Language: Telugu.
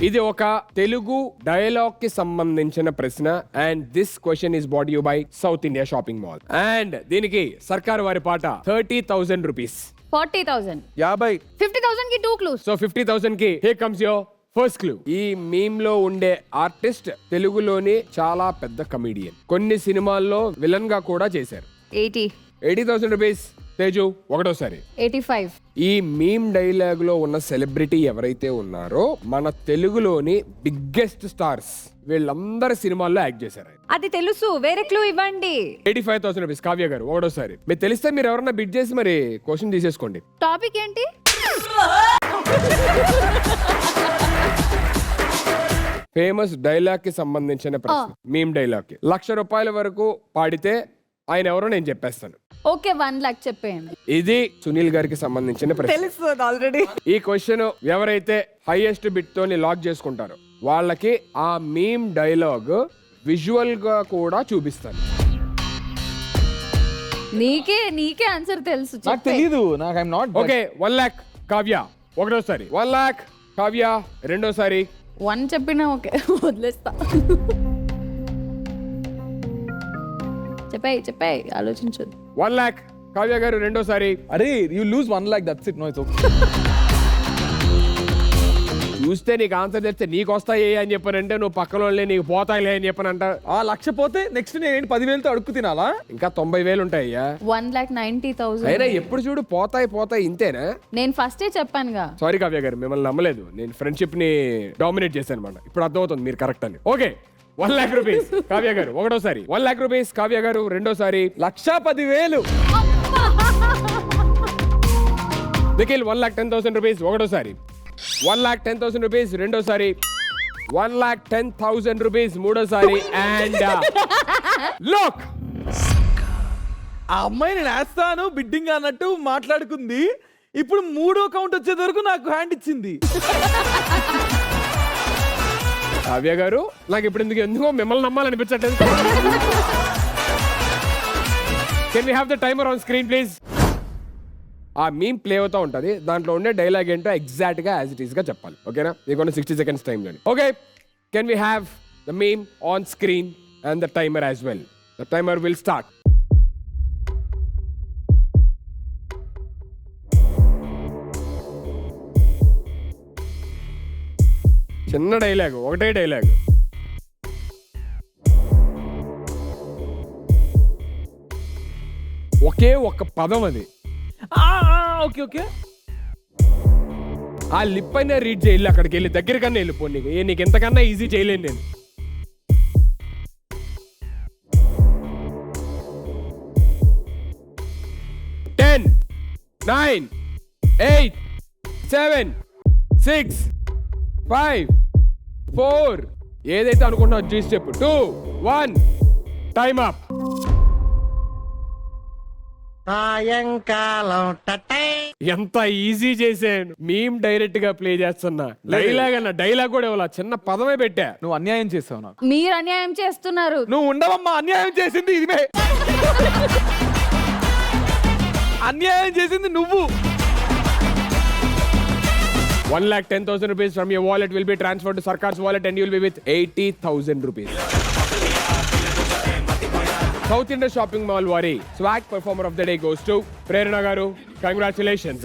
ఇది ఒక తెలుగు డైలాగ్ కి సంబంధించిన ప్రశ్న and this question is brought you by South India shopping mall and దీనికి సర్కార్ వారి పాట 30,000 రూపీస్. 40,000. 50. 50,000 కి 2 clues. సో 50,000 కి here comes your first clue. ఈ మీమ్ లో ఉండే ఆర్టిస్ట్ తెలుగులోని చాలా పెద్ద కమీడియన్. కొన్ని సినిమాల్లో విలన్ గా కూడా చేశారు. 80,000 రూపీస్. తేజు ఒకటోసారి. 85. ఈ మీమ్ డైలాగ్ లో ఉన్న సెలబ్రిటీ ఎవరైతే ఉన్నారో మన తెలుగులోని బిగ్గెస్ట్ స్టార్స్ వీళ్ళందరి సినిమాల్లో యాక్ట్ చేశారు. అది తెలుసు, వేరే క్లూ ఇవ్వండి. 85,000 రూపీస్. కావ్య గారు ఒకటోసారి. మీరు తెలిస్తే మీరు ఎవరన్నా బిడ్ చేసి మరి క్వశ్చన్ తీసేసుకోండి. టాపిక్ ఏంటి? ఫేమస్ డైలాగ్ కి సంబంధించిన ప్రశ్న. మీమ్ డైలాగ్ కి 1,00,000 రూపాయల వరకు పాడితే ఆయన ఎవరో నేను చెప్పేస్తాను. ఓకే, 1 lakh చెప్పేయండి. ఇది సునీల్ గారికి సంబంధించిన ప్రశ్న. తెలుసు ఆల్రెడీ. ఈ క్వశ్చన్ ఎవరైతే హైయెస్ట్ బిట్ తోని లాక్ చేసుకుంటారో వాళ్ళకి ఆ మీమ్ డైలాగ్ విజువల్ గా కూడా చూపిస్తాను. నీకే ఆన్సర్ తెలుసు. నాకు తెలీదు. నాకు I'm not. Okay, 1 lakh Kavya ఒకటోసారి. 1 lakh కావ్య రెండోసారి. 1 చెప్పినా ఓకే, వదిలేస్తా. చెప్పాయి ఆలోచించొద్దు. 1 lakh కావ్య గారు రెండోసారి. Are you lose 1 lakh, that's it. No it's okay. చూస్తే నీకు ఆన్సర్ తెస్తే నీకు వస్తాయి అని చెప్పానంటే నువ్వు పక్కన వాళ్ళే నీకు పోతాయిలే అని చెప్పానంట. ఆ 1,00,000 పోతే నెక్స్ట్ నేను 10,000తో అడుక్కు తినాలా? ఇంకా 90,000 ఉంటాయ్యా. 1,90,000. అయినా ఎప్పుడు చూడు పోతాయి ఇంతేనా? నేను ఫస్టే చెప్పానుగా. సారీ కావ్య గారు, మిమ్మల్ని నమ్మలేదు. నేను ఫ్రెండ్షిప్ ని డామినేట్ చేశాను అనమాట. ఇప్పుడు అర్థమవుతుంది మీరు కరెక్ట్ అని. ఓకే, 1 lakh రూపీస్ కావ్య గారు ఒకటోసారి. 1 lakh రూపీస్ కావ్య గారు రెండోసారి. 1,10,000. నిఖిల్ 1,10,000 రూపీస్ ఒకటోసారి. 1,10,000 రూపీస్ రెండోసారి. 1,10,000 రూపీస్ మూడోసారి. అండ్ లోక్ ఆ అమ్మాయి నేను వేస్తాను బిడ్డింగ్ అన్నట్టు మాట్లాడుకుంది. ఇప్పుడు 3వ కౌంట్ వచ్చే వరకు నాకు హ్యాండ్ ఇచ్చింది. కావ్య గారు నాకు ఇప్పుడు ఎందుకో మిమ్మల్ని నమ్మాలనిపించట్లేదు. Can we have the timer on screen please? ఆ మీమ్ ప్లే అవుతా ఉంటది. దాంట్లో ఉండే డైలాగ్ ఏంటో ఎగ్జాక్ట్ గా యాజ్ ఇట్ ఈస్ గా చెప్పాలి. ఓకేనా? నీకు 60 seconds టైం లోని. Okay, can we have the meme on screen and the timer as well? The timer will start. చిన్న డైలాగ్, ఒకటే డైలాగ్. ఒకే ఒక పదం అది. Okay okay. ఆ లిప్ అయినా రీడ్ చేయాలి. అక్కడికి వెళ్ళి దగ్గరకన్నా వెళ్ళిపో. నీకు ఎంతకన్నా ఈజీ చేయలేను నేను. టెన్, 9, 8, 7, 6, 5, 4 ఏదైతే అనుకుంటున్నావు చూసి చెప్పు. 2, 1 టైమ్ అప్. సాయంకాలం ఎంత ఈజీ చేశాను. మీమ్ డైరెక్ట్ గా ప్లే చేస్తున్నా. డైలాగ్ కూడా ఇవ్వాల, చిన్న పదమే పెట్టా. నువ్వు అన్యాయం చేసావు నాకు. మీరు అన్యాయం చేస్తున్నారు. నువ్వు ఉండవమ్మా. అన్యాయం చేసింది ఇదిమే. అన్యాయం చేసింది నువ్వు. 1,10,000 rupees from your wallet will be transferred to Sarkar's wallet and you will be with 80,000 rupees. South India Shopping Mall వారి swag performer of the day goes to Prerana garu. Congratulations.